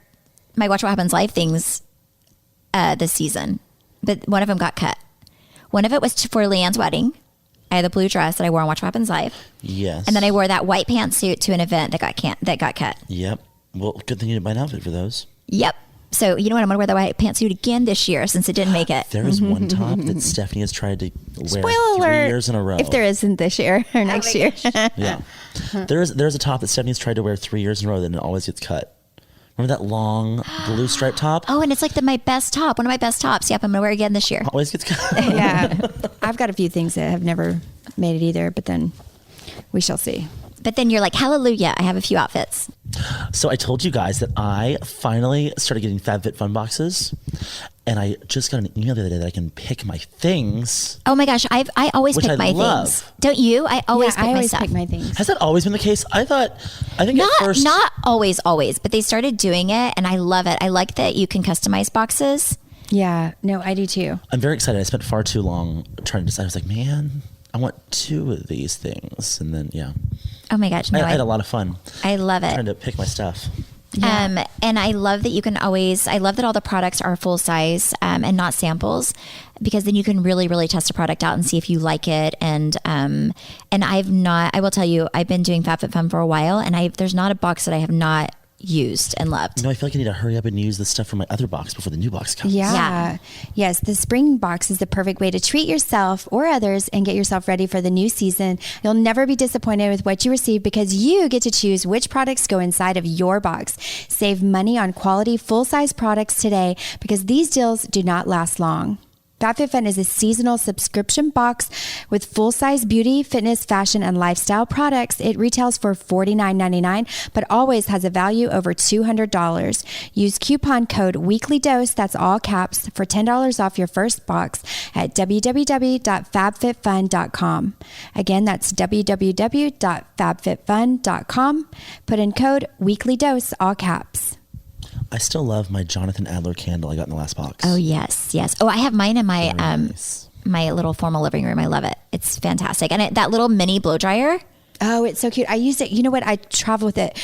my Watch What Happens Live things this season, but one of them got cut. One of it was for Leanne's wedding. I had the blue dress that I wore on Watch What Happens Live. Yes. And then I wore that white pantsuit to an event that got cut. Yep. Well, good thing you didn't buy an outfit for those. Yep. So you know what? I'm going to wear the white pantsuit again this year since it didn't make it. There is one top that Stephanie has tried to wear Spoiler 3 alert, years in a row. if there isn't this year or next year. Yeah. There's a top that Stephanie's tried to wear 3 years in a row, then it always gets cut. Remember that long blue striped top? Oh, and it's like my best top. One of my best tops. Yep, I'm going to wear it again this year. Always gets cut. Yeah. I've got a few things that have never made it either, but then we shall see. But then you're like, hallelujah, I have a few outfits. So I told you guys that I finally started getting FabFitFun boxes, and I just got an email the other day that I can pick my things. Oh my gosh, I always pick my love. things. Don't you? I always pick my stuff. pick my things. Has that always been the case? I think at first... Not always, but they started doing it, and I love it. I like that you can customize boxes. Yeah, no, I do too. I'm very excited. I spent far too long trying to decide. I was like, man, I want 2 of these things. And then, yeah. Oh my gosh. No, I had a lot of fun. I love it. Trying to pick my stuff. Yeah. And I love that I love that all the products are full size and not samples, because then you can really, really test a product out and see if you like it. And I will tell you, I've been doing FabFitFun for a while, and there's not a box that I have not used and loved. I feel like I need to hurry up and use the stuff from my other box before the new box comes. Yeah. Yes, the spring box is the perfect way to treat yourself or others and get yourself ready for the new season. You'll never be disappointed with what you receive because you get to choose which products go inside of your box. Save money on quality full-size products today because these deals do not last long. FabFitFun is a seasonal subscription box with full-size beauty, fitness, fashion, and lifestyle products. It retails for $49.99, but always has a value over $200. Use coupon code WEEKLYDOSE, that's all caps, for $10 off your first box at www.fabfitfun.com. Again, that's www.fabfitfun.com. Put in code WEEKLYDOSE, all caps. I still love my Jonathan Adler candle I got in the last box. Oh, yes. Oh, I have mine in my my little formal living room. I love it. It's fantastic. And that little mini blow dryer. Oh, it's so cute. I used it. You know what? I travel with it.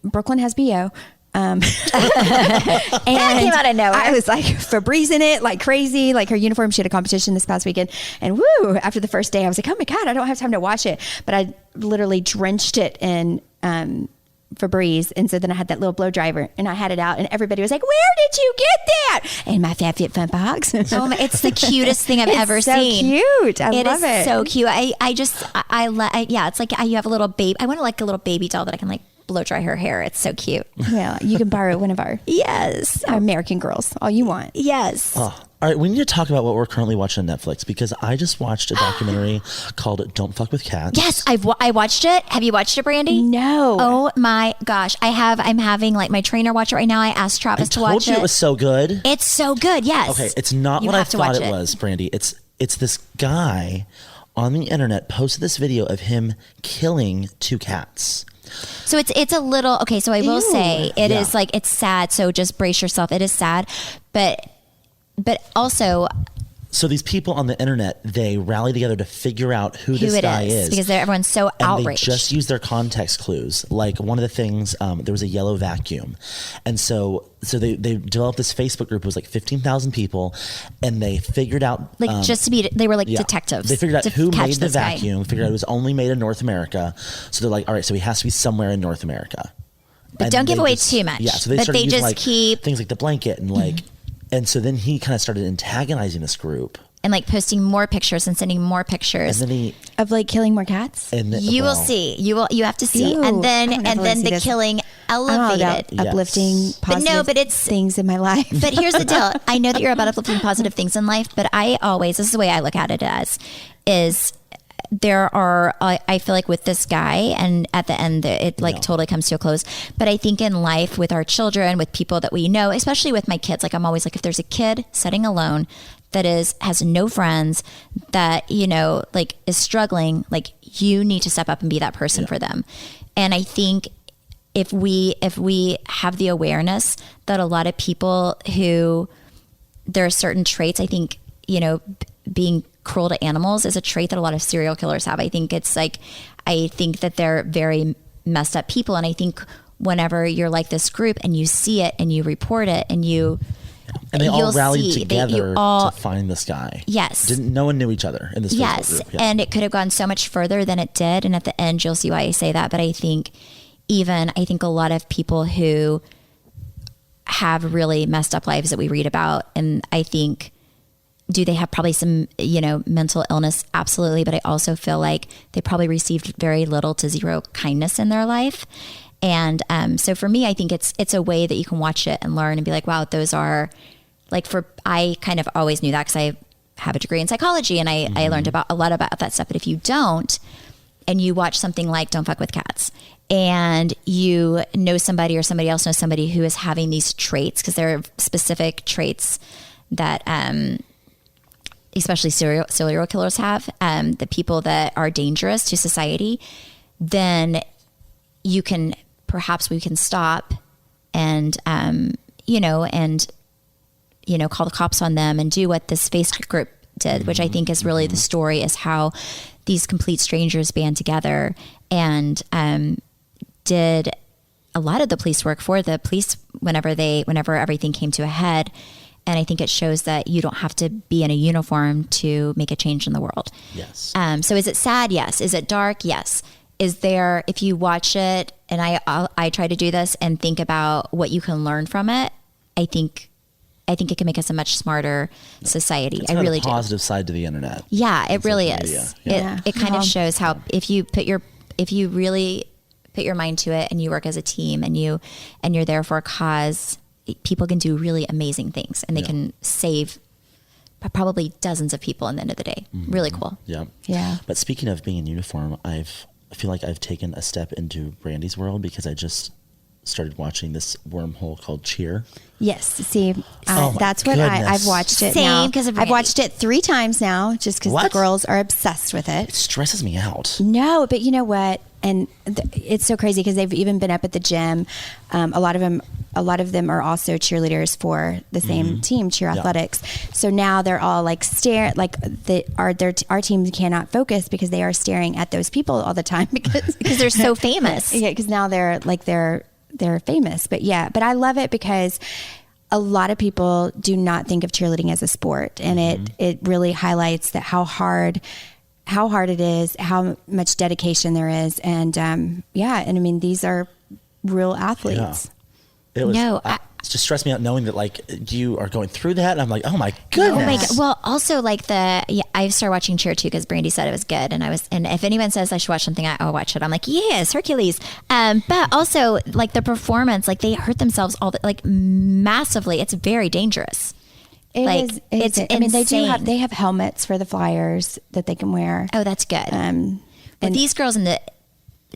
Brooklyn has B.O. And that came out of nowhere. I was like Febreze in it like crazy. Like her uniform, she had a competition this past weekend, and woo, after the first day I was like, oh my God, I don't have time to wash it. But I literally drenched it in Febreze, and so then I had that little blow dryer and I had it out, and everybody was like, where did you get that? In my FabFitFun box. Oh my, it's the cutest thing I've ever seen. Cute. I love it. It is so cute. Yeah, it's like you have a little baby. I want like a little baby doll that I can like blow dry her hair. It's so cute. Well, you can borrow one of our American Girls, all you want. Yes. Oh. All right, we need to talk about what we're currently watching on Netflix, because I just watched a documentary called Don't Fuck with Cats. Yes, I watched it. Have you watched it, Brandi? No. Oh my gosh. I'm having like my trainer watch it right now. I asked Travis to watch it. I told you it was so good. It's so good, yes. Okay, it's not what I thought it was, Brandi. It's this guy on the internet posted this video of him killing 2 cats. So it's a little, okay, so I will say it is like, it's sad, so just brace yourself. It is sad, but also So these people on the internet, they rally together to figure out who this guy is. Because everyone's so outraged. They just use their context clues. Like one of the things, there was a yellow vacuum. And so they developed this Facebook group. It was like 15,000 people. And they figured out... Like just to be... They were like detectives. They figured out who made the vacuum. Guy. Figured out it was only made in North America. So they're like, all right, so he has to be somewhere in North America. But don't give away too much. Yeah, so they started using like things like the blanket and like... And so then he kind of started antagonizing this group. And like posting more pictures and sending more pictures. And then of like killing more cats? And you will see. You have to see. Ew, and then the killing elevated. Uplifting positive things in my life. But here's the deal. I know that you're about uplifting positive things in life, but this is the way I look at it is there are, I feel like with this guy, and at the end, it totally comes to a close. But I think in life with our children, with people that we know, especially with my kids, like I'm always like, if there's a kid sitting alone that has no friends, that, like is struggling, like you need to step up and be that person for them. And I think if we have the awareness that a lot of people who, there are certain traits, I think, being cruel to animals is a trait that a lot of serial killers have. I think that they're very messed up people. And I think whenever you're like this group and you see it and you report it and they all rallied together to find this guy. Yes. No one knew each other in this Facebook group. And it could have gone so much further than it did. And at the end, you'll see why I say that. But I think a lot of people who have really messed up lives that we read about, and I think, do they have probably some, mental illness? Absolutely. But I also feel like they probably received very little to zero kindness in their life. And so for me, I think it's a way that you can watch it and learn and be like, wow, those are I kind of always knew that because I have a degree in psychology and I learned a lot about that stuff. But if you don't, and you watch something like Don't Fuck with Cats, and you know somebody or somebody else knows somebody who is having these traits, because there are specific traits that, especially serial killers have, the people that are dangerous to society, then we can stop and, call the cops on them and do what this Facebook group did, which I think is really the story, is how these complete strangers band together and did a lot of the police work for the police whenever everything came to a head. And I think it shows that you don't have to be in a uniform to make a change in the world. Yes. So is it sad? Yes. Is it dark? Yes. Is there, if you watch it, and I try to do this and think about what you can learn from it, I think it can make us a much smarter society. It's I really do. A positive side to the internet. Yeah, it really is. Yeah. It kind of shows how if you really put your mind to it and you work as a team and you're there for a cause, people can do really amazing things, and they can save probably dozens of people in the end of the day. Mm-hmm. Really cool. Yeah. Yeah. But speaking of being in uniform, I feel like I've taken a step into Brandi's world because I just started watching this wormhole called Cheer. Yes. See, that's what I've watched it. Same, because I've watched it 3 times now, just because the girls are obsessed with it. It stresses me out. No, but you know what? And it's so crazy because they've even been up at the gym. A lot of them are also cheerleaders for the same team, Cheer Athletics. So now they're all like our team cannot focus because they are staring at those people all the time because they're so famous. Yeah, because now they're famous. But I love it because a lot of people do not think of cheerleading as a sport, and it really highlights that how hard it is, how much dedication there is. And and I mean, these are real athletes. Yeah. It was, it just stressed me out knowing that you are going through that. And I'm like, oh my goodness. Oh my God. Well, also I started watching Cheer too because Brandi said it was good. And if anyone says I should watch something, I'll watch it. I'm like, yes, Hercules. But also the performance, they hurt themselves massively. It's very dangerous. It's I mean, they have helmets for the flyers that they can wear. Oh, that's good. But these girls in the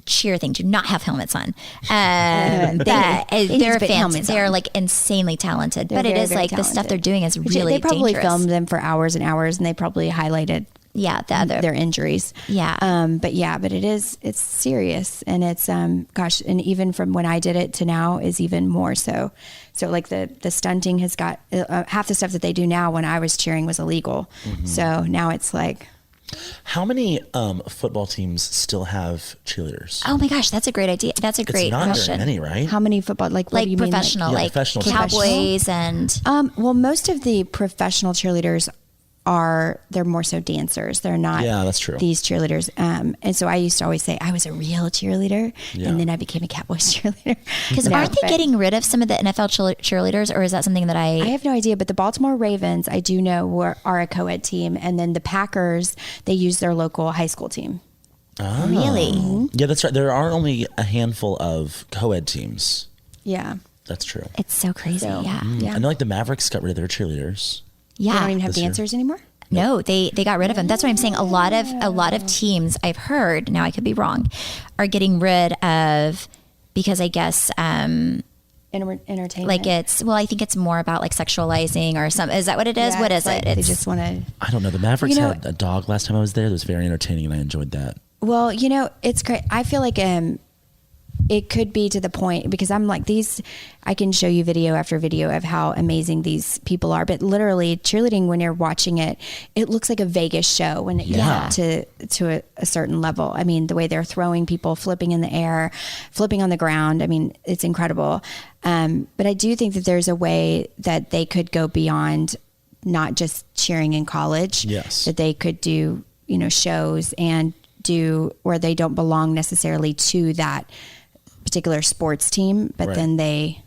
cheer thing do not have helmets on. They're fans. They're insanely talented. But it is the stuff they're doing is really they probably dangerous. filmed them for hours and hours, and they probably highlighted their injuries. Yeah. But it's serious, and it's, and even from when I did it to now is even more so. So like the stunting has got half the stuff that they do now when I was cheering was illegal. So now it's like, how many football teams still have cheerleaders? Oh my gosh, that's a great idea. That's a great question. It's not very many, right? how many football, like what do you professional, mean? like professional Cowboys and Well, most of the professional cheerleaders they're more so dancers. They're not that's true. these cheerleaders. And so I used to always say I was a real cheerleader, and then I became a Cowboys cheerleader. because aren't they getting rid of some of the NFL cheerleaders, or is that something that I have no idea, but the Baltimore Ravens, I do know, are a co-ed team. And then the Packers, they use their local high school team. Oh. Really? Yeah, that's right. There are only a handful of co-ed teams. Yeah. That's true. It's so crazy. Yeah. I know like the Mavericks got rid of their cheerleaders. They don't Yeah. even have dancers anymore? No, they got rid of them. That's what I'm saying. A lot of teams I've heard, now I could be wrong, are getting rid of, because I guess Entertainment. like I think it's more about like sexualizing or some. Is that what it is? Yeah, what it's is like it? they just want to. I don't know. The Mavericks had a dog last time I was there. It was very entertaining and I enjoyed that. Well, it's great. I feel like it could be to the point, because I'm like I can show you video after video of how amazing these people are, but literally cheerleading, when you're watching it, it looks like a Vegas show when it gets up to a certain level. I mean, the way they're throwing people, flipping in the air, flipping on the ground. I mean, it's incredible. But I do think that there's a way that they could go beyond not just cheering in college. Yes. That they could do, shows and do where they don't belong necessarily to that particular sports team, but then they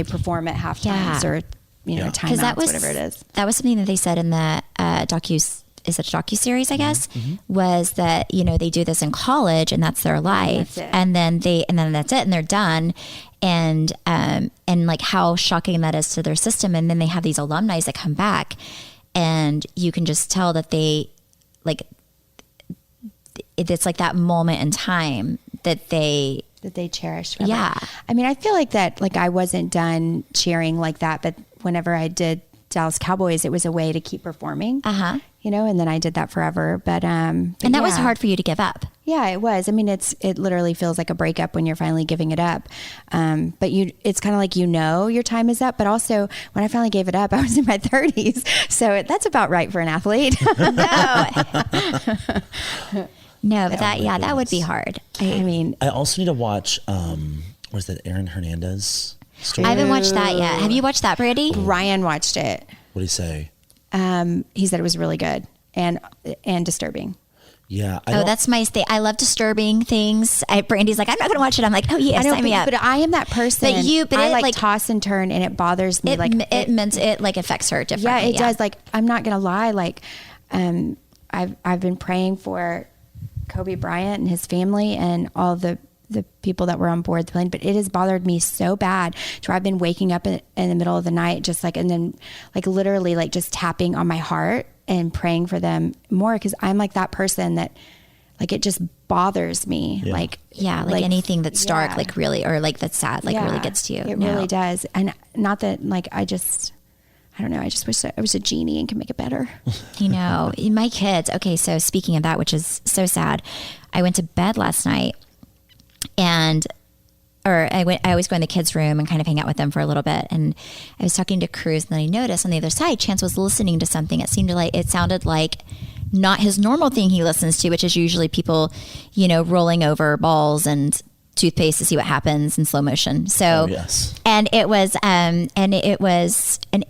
perform at half times or timeouts, whatever it is. That was something that they said in the docu-series, I guess, was that they do this in college and that's their life, and then that's it, and they're done, and like how shocking that is to their system. And then they have these alumni that come back, and you can just tell that they like it's like that moment in time that they cherish forever. Yeah. I mean, I feel like that, like I wasn't done cheering like that, but whenever I did Dallas Cowboys, it was a way to keep performing, and then I did that forever. But and that was hard for you to give up. Yeah, it was. I mean, it literally feels like a breakup when you're finally giving it up. But it's kind of like, your time is up. But also when I finally gave it up, I was in my 30s. So that's about right for an athlete. No, but that would be hard. I mean, I also need to watch, was that Aaron Hernandez story? I haven't watched that yet. Have you watched that, Brandi? Ryan watched it. What did he say? He said it was really good and disturbing. Yeah. That's my thing. I love disturbing things. Brandy's like, I'm not going to watch it. I'm like, oh yes, sign me up. But I am that person. But I like toss and turn, and it bothers me. It like affects her differently. Yeah, it does. Like, I'm not going to lie. Like, I've been praying for Kobe Bryant and his family and all the people that were on board the plane, but it has bothered me so bad to where I've been waking up in the middle of the night, just like, and then like literally like just tapping on my heart and praying for them more. Cause I'm like that person that like, it just bothers me. Yeah. Like anything that's dark, like really, or like that's sad, like really gets to you. It really does. And not that like, I don't know. I just wish that I was a genie and could make it better. My kids. Okay. So speaking of that, which is so sad, I went to bed last night I always go in the kids' room and kind of hang out with them for a little bit. And I was talking to Cruz, and then I noticed on the other side, Chance was listening to something. It sounded like not his normal thing he listens to, which is usually people, rolling over balls and toothpaste to see what happens in slow motion. So, yes. And it was an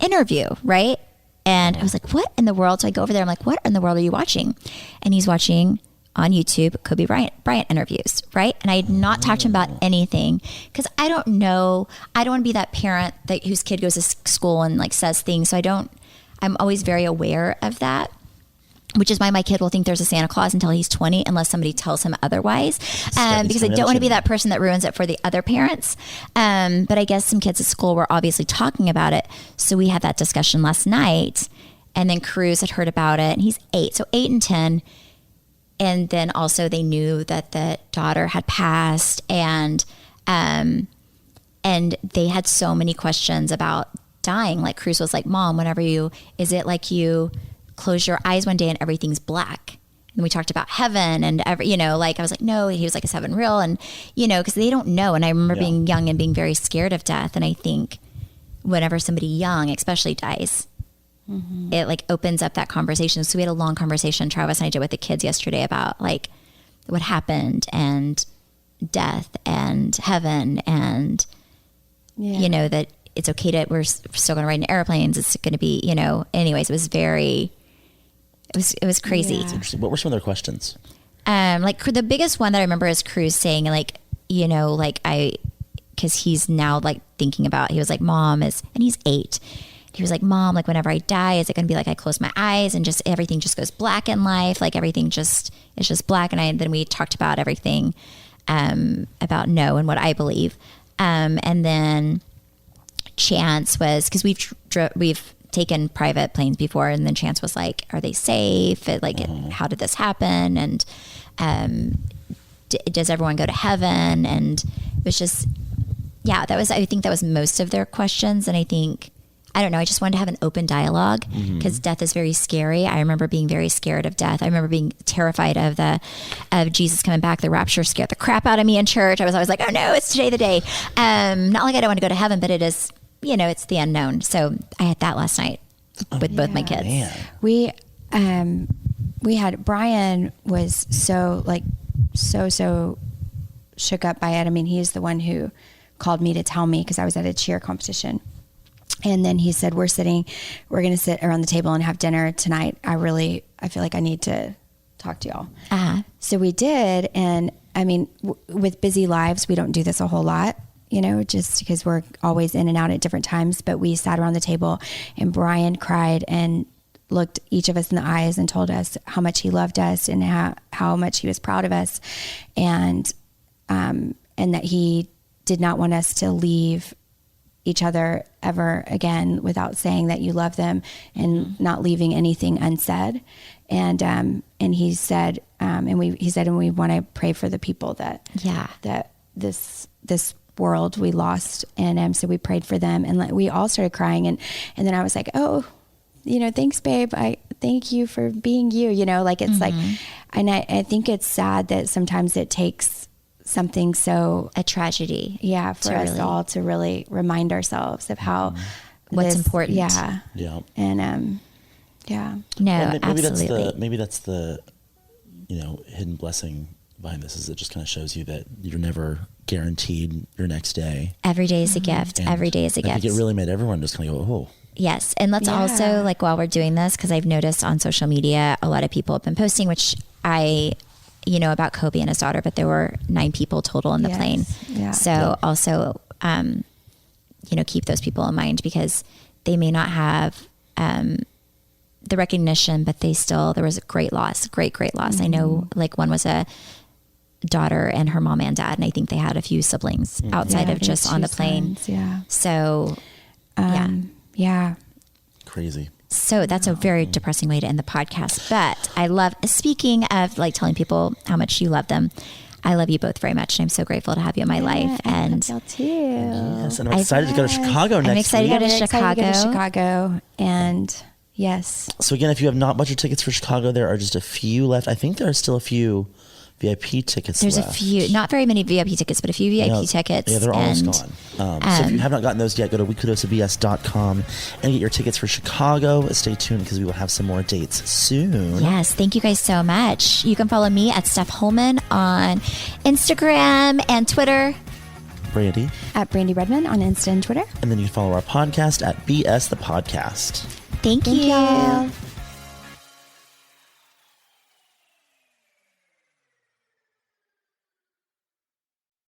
interview, right? And I was like, what in the world? So I go over there. I'm like, what in the world are you watching? And he's watching on YouTube Kobe Bryant interviews, right? And I had not talked to him about anything because I don't know. I don't want to be that parent whose kid goes to school and like says things. So I'm always very aware of that, which is why my kid will think there's a Santa Claus until he's 20, unless somebody tells him otherwise. Because I don't want to be that person that ruins it for the other parents. But I guess some kids at school were obviously talking about it. So we had that discussion last night, and then Cruz had heard about it, and he's 8. So 8 and 10. And then also they knew that the daughter had passed, and they had so many questions about dying. Like Cruz was like, Mom, is it like you close your eyes one day and everything's black. And we talked about heaven and I was like, no, he was like, is heaven real? And, because they don't know. And I remember being young and being very scared of death. And I think whenever somebody young, especially dies, it like opens up that conversation. So we had a long conversation, Travis and I did with the kids yesterday about like what happened and death and heaven and, that it's okay to, we're still going to ride in airplanes. It's going to be, anyways, it was crazy. It's interesting. What were some of their questions? Like the biggest one that I remember is Cruz saying like, cause he's now like thinking about, he was like, Mom and he's 8. He was like, Mom, like whenever I die, is it going to be like I close my eyes and just everything just goes black in life? Like everything it's just black. And then we talked about everything, about no and what I believe. And then Chance was, cause we've taken private planes before. And then Chance was like, are they safe? Like, how did this happen? And, does everyone go to heaven? And it was just, I think that was most of their questions. And I don't know. I just wanted to have an open dialogue because death is very scary. I remember being very scared of death. I remember being terrified of Jesus coming back. The rapture scared the crap out of me in church. I was always like, oh no, it's today the day. Not like I don't want to go to heaven, but it is, it's the unknown. So I had that last night with both my kids. Man. We had, Brian was so shook up by it. I mean, he's the one who called me to tell me because I was at a cheer competition. And then he said, we're going to sit around the table and have dinner tonight. I feel like I need to talk to y'all. So we did. And I mean, with busy lives, we don't do this a whole lot, just because we're always in and out at different times. But we sat around the table and Brian cried and looked each of us in the eyes and told us how much he loved us and how much he was proud of us. And that he did not want us to leave each other ever again without saying that you love them and not leaving anything unsaid. And he said, and we want to pray for the people that this world we lost. And so we prayed for them and we all started crying. And then I was like, oh, thanks babe. I thank you for being you, it's like, and I think it's sad that sometimes it takes something a tragedy for us all to really remind ourselves of how what's important. And maybe that's the hidden blessing behind this is it just kind of shows you that you're never guaranteed your next day. Every day is a gift. Every day is a gift. I think it really made everyone just kind of go, oh. Yes. And let's also like while we're doing this, because I've noticed on social media a lot of people have been posting, which I about Kobe and his daughter, but there were 9 people total in the plane. Yeah. So also, keep those people in mind because they may not have the recognition, but there was a great loss. I know like one was a daughter and her mom and dad, and I think they had a few siblings outside of just on the plane. Sons, So, Crazy. So that's a very depressing way to end the podcast. But I love, speaking of like telling people how much you love them, I love you both very much. And I'm so grateful to have you in my life. And y'all too. Yes, and I'm excited to go to Chicago next week. I'm excited to go to Chicago. And yes. So again, if you have not bought your tickets for Chicago, there are just a few left. I think there are still a few VIP tickets There's left. a few, not very many VIP tickets, but a few VIP tickets. Yeah, they're almost gone. So if you have not gotten those yet, go to weeklydoseofbs.com and get your tickets for Chicago. Stay tuned because we will have some more dates soon. Yes, thank you guys so much. You can follow me at Steph Holman on Instagram and Twitter. Brandi. At Brandi Redmond on Insta and Twitter. And then you can follow our podcast at BS the Podcast. Thank you.